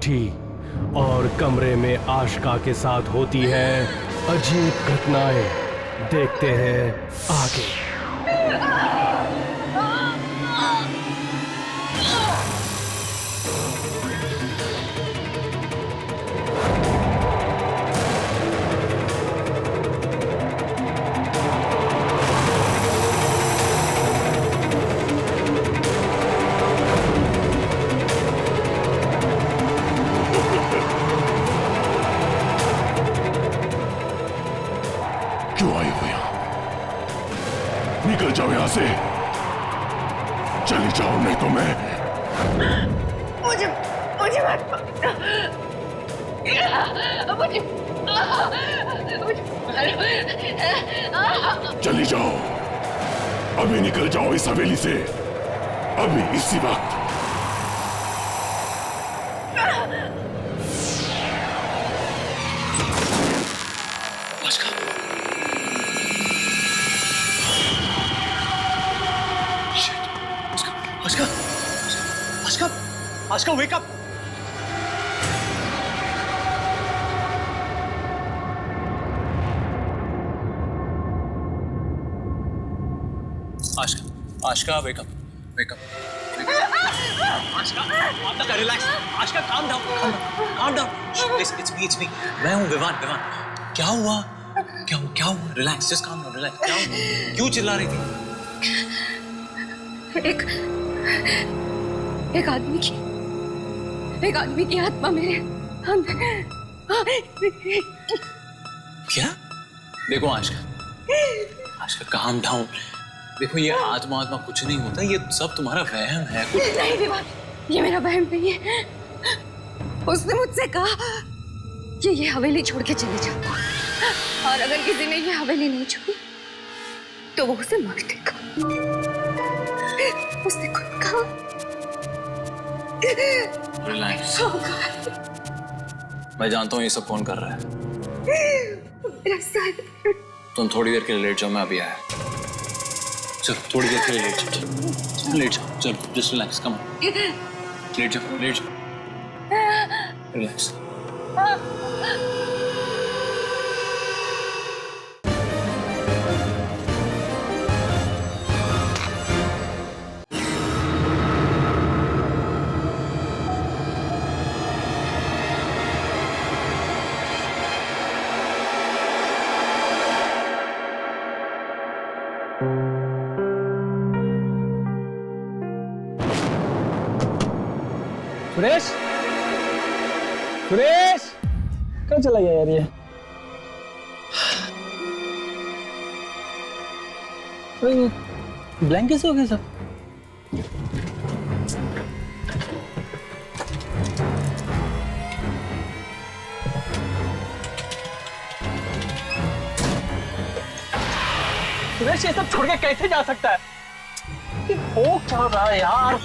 उठी और कमरे में आशिका के साथ होती है अजीब घटनाएं। देखते हैं आगे। क्यों आई हो यहां? निकल जाओ यहां से, चली जाओ नहीं तो मैं। मुझे मत मारो। चली जाओ, अभी निकल जाओ इस हवेली से, अभी इसी वक्त। Ashka, wake up! Ashka, wake up! Wake up! Ashka, relax. Ashka, calm down. Listen, it's me. मैं हूँ विवान. क्या हुआ? Relax, just calm down, relax. क्या हुआ? क्यों चिल्ला रही थी? एक आदमी की आत्मा मेरे अंदर। क्या? देखो आशिका काम डाउन। देखो ये आत्मा कुछ नहीं होता, ये सब तुम्हारा वहम है। कुछ नहीं विवान, ये मेरा वहम नहीं है। उसने मुझसे कहा कि ये हवेली छोड़ के चले जाओ, और अगर किसी ने ये हवेली नहीं छोड़ी तो वो उसे मार देगा। उसने खुद कहा। रिलैक्स। मैं जानता हूँ ये सब कौन कर रहा है। मेरा सर। तुम थोड़ी देर के लिए लेट जाओ, मैं अभी आया। चलो थोड़ी देर के लिए लेट जाओ। चलो जस्ट रिलैक्स, कम लेट जाओ। रिलैक्स। सुरेश कहाँ चला गया यार ये? ब्लैंक कैसे हो गए सब? सुरेश ये सब छोड़ के कैसे जा सकता है? ये हो क्या रहा है यार?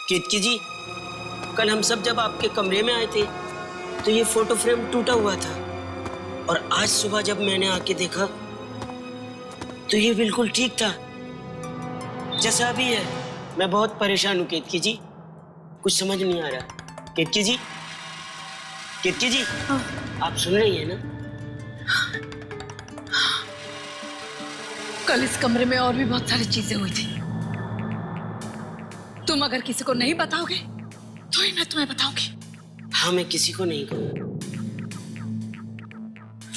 केतकी जी, कल हम सब जब आपके कमरे में आए थे तो ये फोटो फ्रेम टूटा हुआ था, और आज सुबह जब मैंने आके देखा तो ये बिल्कुल ठीक था जैसा अभी है। मैं बहुत परेशान हूँ केतकी जी, कुछ समझ नहीं आ रहा। केतकी जी, केतकी जी, आप सुन रही हैं ना? कल इस कमरे में और भी बहुत सारी चीजें हुई थी। तुम अगर किसी को नहीं बताओगे तो ही मैं तुम्हें बताऊंगी। हाँ, मैं किसी को नहीं कहूँगा।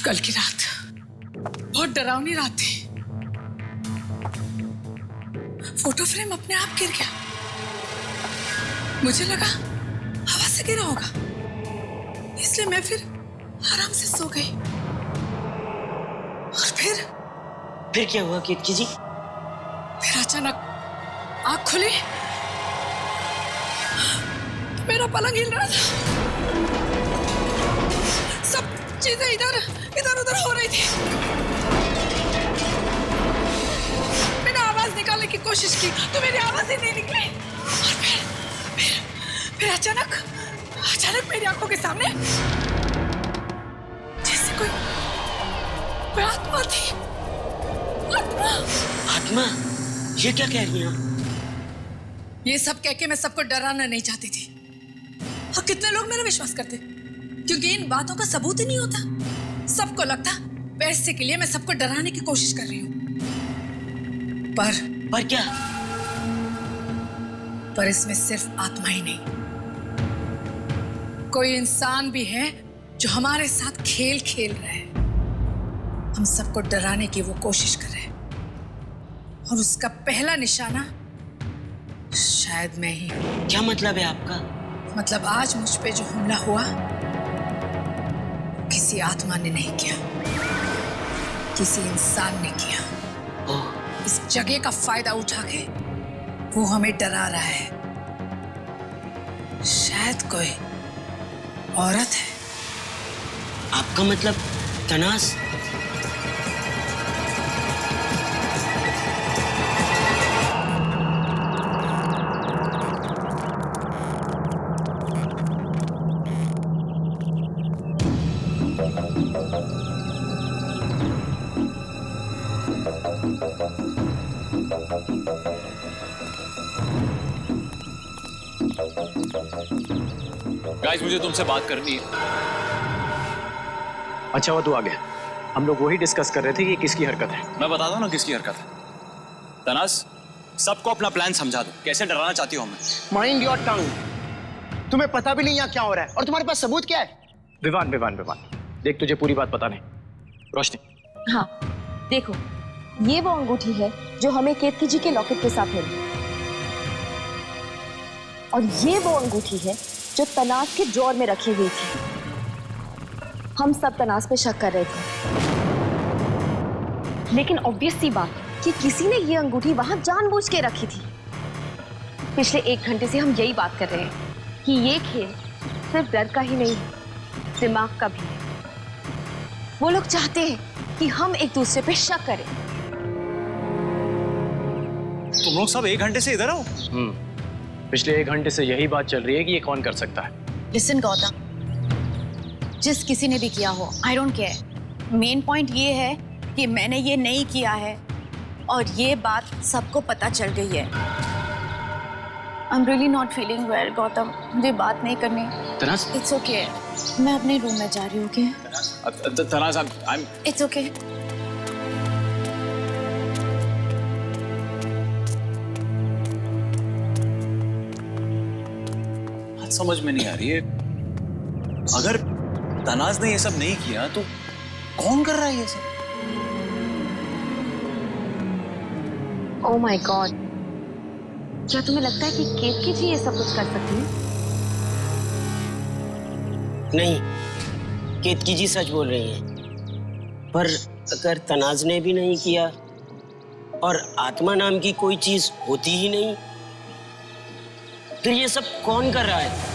कल की रात बहुत डरावनी रात थी। फोटो फ्रेम अपने आप गिर गया। मुझे लगा हवा से गिरा होगा, इसलिए मैं फिर आराम से सो गई। और फिर क्या हुआ केतकी जी? फिर अचानक आँख खुली, मेरा पलंग हिल रहा था, सब चीजें इधर इधर उधर हो रही थी। मैंने आवाज निकालने की कोशिश की तो मेरी आवाज ही नहीं निकली। और फिर अचानक मेरी आंखों के सामने जैसे कोई आत्मा थी। आत्मा? ये क्या कह रही हैं? ये सब कह के मैं सबको डराना नहीं चाहती थी, और कितने लोग मेरा विश्वास करते, क्योंकि इन बातों का सबूत ही नहीं होता। सबको लगता पैसे के लिए मैं सबको डराने की कोशिश कर रही हूँ, पर क्या? पर इसमें सिर्फ आत्मा ही नहीं, कोई इंसान भी है जो हमारे साथ खेल खेल रहा है। हम सबको डराने की वो कोशिश कर रहे हैं, और उसका पहला निशाना शायद मैं ही हूं। क्या मतलब है आपका? मतलब आज मुझ पे जो हमला हुआ किसी आत्मा ने नहीं किया, किसी इंसान ने किया। इस जगह का फायदा उठा के वो हमें डरा रहा है। शायद कोई औरत है। आपका मतलब तनास? गाइस, मुझे तुमसे बात करनी है। अच्छा हुआ तू आ गया। हम लोग वही डिस्कस कर रहे थे कि किसकी हरकत है। मैं बता दूं ना किसकी हरकत है। तनास, सबको अपना प्लान समझा दो। कैसे डराना चाहती हो हमें? Mind your tongue. तुम्हें पता भी नहीं यहाँ क्या हो रहा है, और तुम्हारे पास सबूत क्या है? विवान देख, तुझे पूरी बात पता नहीं। रोशनी, हाँ देखो, ये वो अंगूठी है जो हमें केतकी जी के लॉकेट के साथ मिली, और ये वो अंगूठी है जो तनास के ड्रॉर में रखी हुई थी। हम सब तनास पे शक कर रहे थे, लेकिन ऑब्वियस सी बात कि किसी ने ये अंगूठी वहां जानबूझ के रखी थी। पिछले 1 घंटे से हम यही बात कर रहे हैं कि ये खेल सिर्फ डर का ही नहीं है, दिमाग का भी है। वो लोग चाहते हैं कि हम एक दूसरे पे शक करें। तुम लोग सब 1 घंटे से इधर हो? पिछले 1 घंटे से यही बात चल रही है कि ये कौन कर सकता है। लिसन गौतम, जिस किसी ने भी किया हो, I don't care. Main point ये है कि मैंने ये नहीं किया है, और ये बात सबको पता चल गई है। I am really not feeling well Gautam, मुझे बात नहीं करनी। तनास, इट्स ओके, मैं अपने रूम में जा रही हूँ। तनास, इट्स ओके। समझ में नहीं आ रही है। अगर तनाज ने ये सब नहीं किया तो कौन कर रहा है ये सब? ओह माय गॉड, क्या तुम्हें लगता है कि केतकी जी ये सब कुछ कर सकती है? नहीं, केतकी जी सच बोल रही हैं। पर अगर तनाज ने भी नहीं किया और आत्मा नाम की कोई चीज होती ही नहीं, फिर ये सब कौन कर रहा है?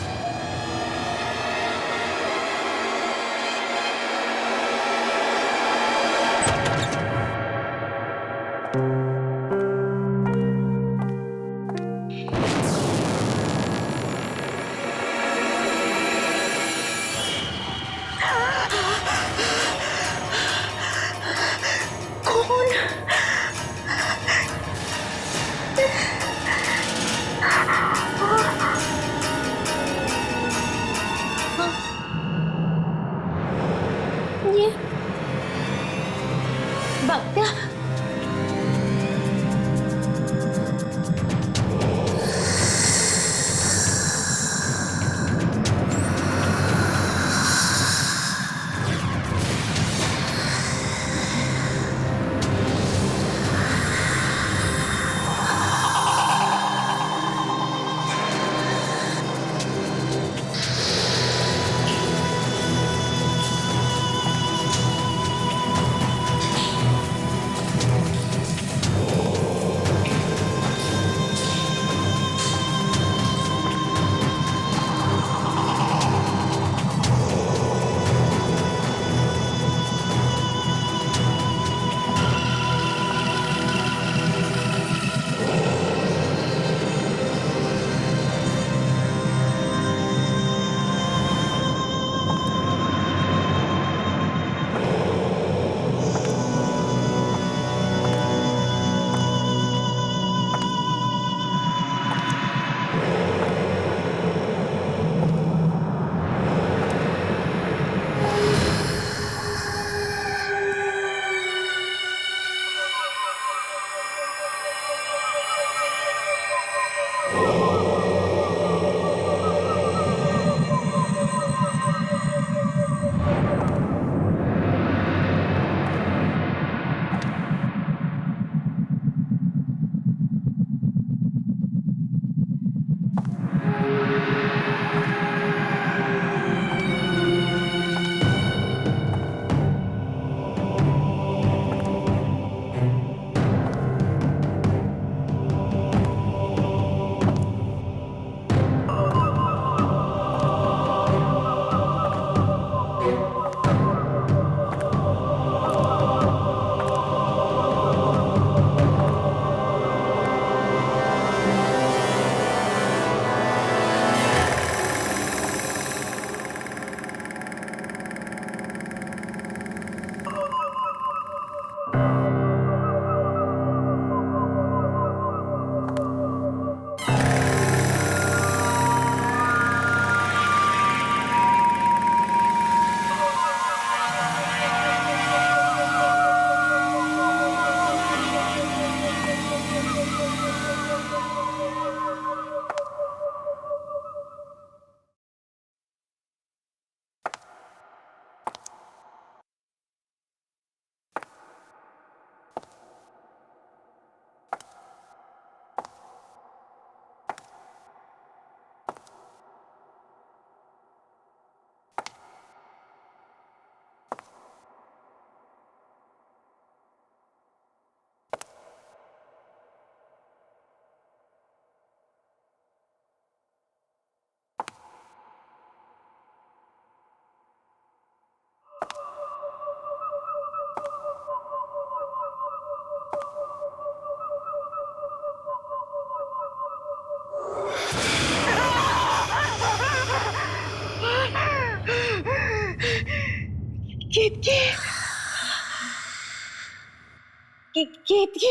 केतकी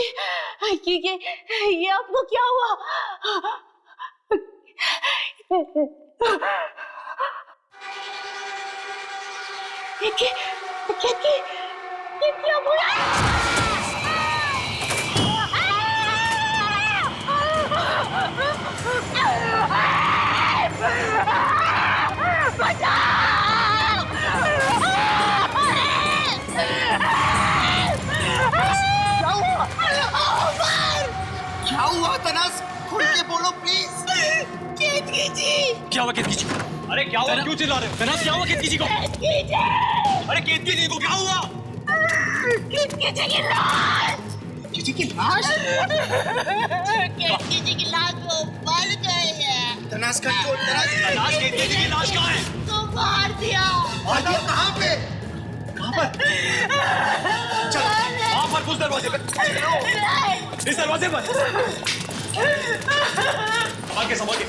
ये आपको क्या हुआ? क्या बोला? क्या हुआ तनास? खुल के बोलो प्लीज। केतकी जी, क्या हुआ केतकी जी? अरे क्या हुआ? क्यों चिल्ला रहे हो? तनास क्या हुआ केतकी जी को? अरे केतकी जी को क्या हुआ? केतकी जी की लाश! किसी की लाश? केतकी जी की लाश वो मर गई है। तनास कंट्रोल, तनास केतकी जी की लाश कहाँ है? तो मार दिया। और ये कहाँ पे? कहाँ पर? चल, वहाँ पर उस दरवाजे पे। इस दरवाजे पर। संभाल के।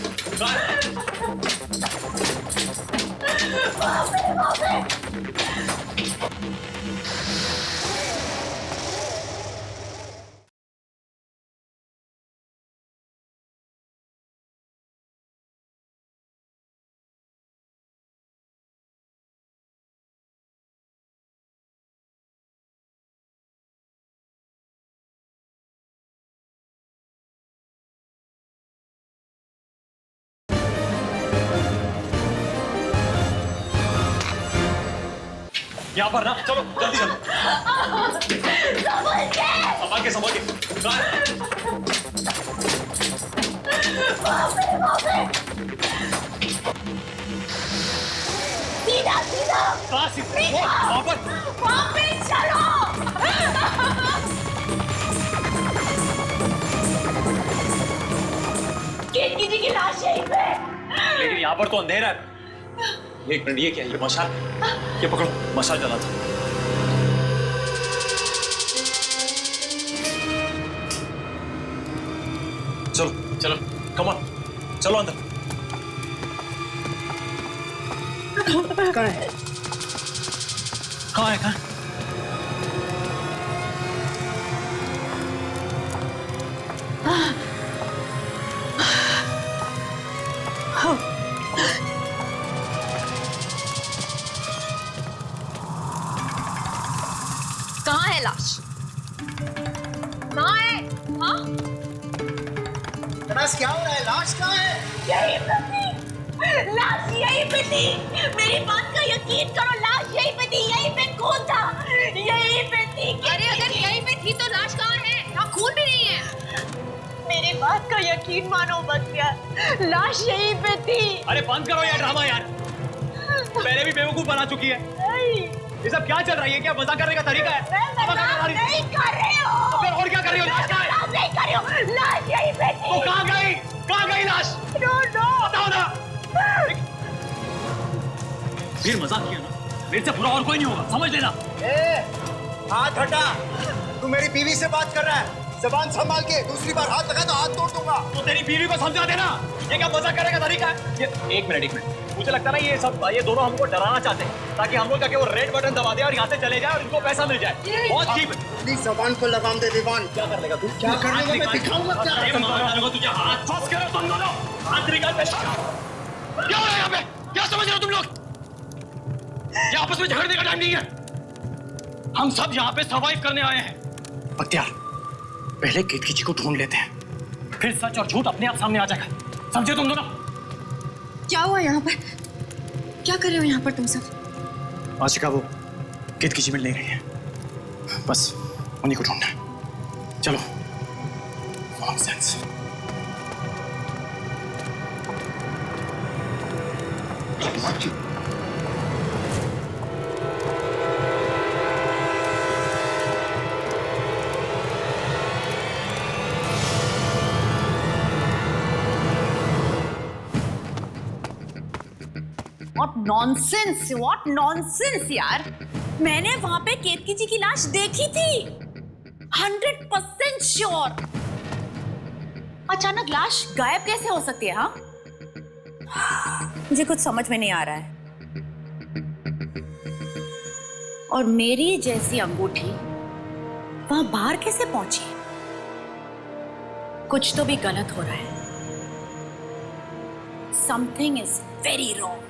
यहाँ पर ना, चलो जल्दी चलो। संभाल के। सीधा। कहाँ सीधा? वहाँ पर। वापस चलो। केतकी जी की लाश यहीं पे। लेकिन यहाँ पर तो अंधेरा है। एक मिनट, ये क्या है? ये मशाल, ये पकड़ो, मशाल जला था। चलो, कम ऑन, चलो अंदर। कहाँ है? कहाँ? कहाँ है लाश? कहाँ है? हाँ? तनास क्या हो रहा है? लाश कहाँ है? यहीं पे थी। लाश यहीं पे थी। मेरी बात का यकीन करो, लाश यहीं पे थी। यहीं पे खून था। यहीं पे थी। अरे अगर यहीं पे थी तो लाश कहाँ है? यहाँ खून भी नहीं है। मेरी बात का यकीन मानो मत यार, लाश यहीं पे थी। अरे बंद करो यार ड्रामा यार, पहले भी बेवकूफ बना चुकी है। ये सब क्या चल रही है? क्या मजाक करने का तरीका है? नहीं कर रही हो। तो फिर और क्या कर रही हो? लाश कहाँ है? नहीं कर रही हो। लाश यहीं पे थी। तो कहाँ गई लाश? बताओ ना। फिर मजाक किया ना, मेरे से बुरा और कोई नहीं होगा, समझ लेना। हाथ हटा। तू मेरी बीवी से बात कर रहा है, जबान संभाल के। दूसरी बार हाथ लगा तो हाथ तोड़ दूंगा। तो तेरी बीवी को समझा देना, ये क्या मजाक करने का तरीका है? ये एक मिनट, मुझे लगता है ना ये दोनों हमको डराना चाहते हैं, ताकि हम लोग जाके वो रेड बटन दबा दे और यहाँ से चले जाए और इनको पैसा मिल जाए। बहुत चीप है। प्लीज जबान को लगाम दे दीवान। क्या कर लेगा तू? क्या कर लेगा? मैं दिखाऊंगा क्या। तुझे हाथ फंस कर तुम दोनों हाथ निकाल के। क्या हो रहा है यहाँ पे? क्या समझ रहे हो तुम लोग? ये आपस में झगड़ने का टाइम नहीं है। हम सब यहाँ पे सर्वाइव करने आए हैं। बख्तियार, पहले केतकी जी को ढूंढ लेते हैं, फिर सच और झूठ अपने आप सामने आ जाएगा। समझे तुम दोनों? क्या हुआ यहाँ पर? क्या कर रहे हो यहाँ पर तुम सब? आशिका वो केतकी जी मिल नहीं रही है, बस उन्हीं को ढूंढना है। चलो। नॉनसेंस। What nonsense यार! मैंने वहां पे केतकी जी की लाश देखी थी, 100% श्योर। अचानक लाश गायब कैसे हो सकती है? हाँ, मुझे कुछ समझ में नहीं आ रहा है। और मेरी जैसी अंगूठी वहां बाहर कैसे पहुंची? कुछ तो भी गलत हो रहा है। Something is very wrong.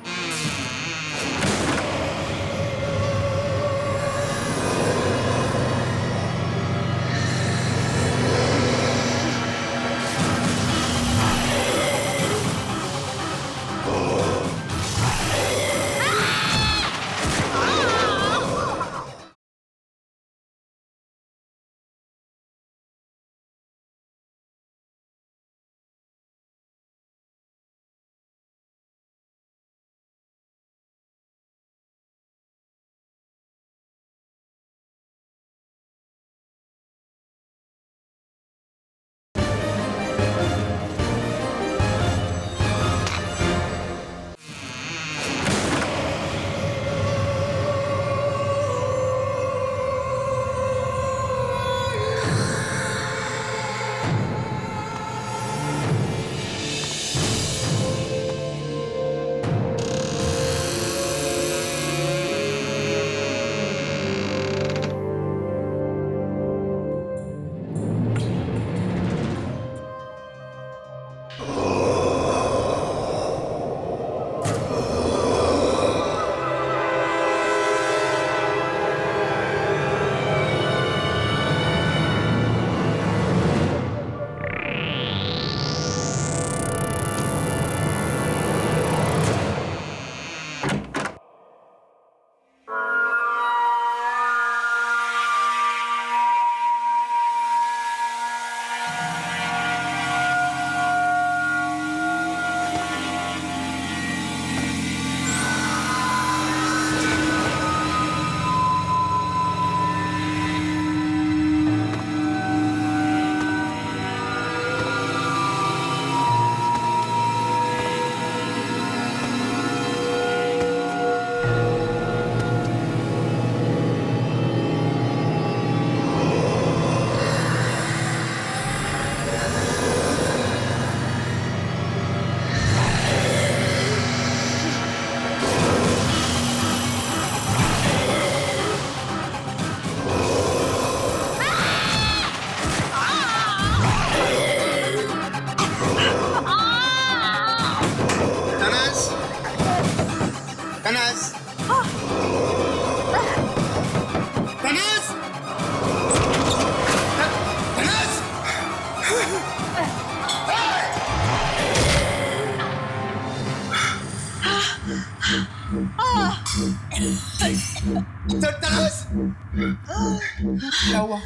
क्या हुआ?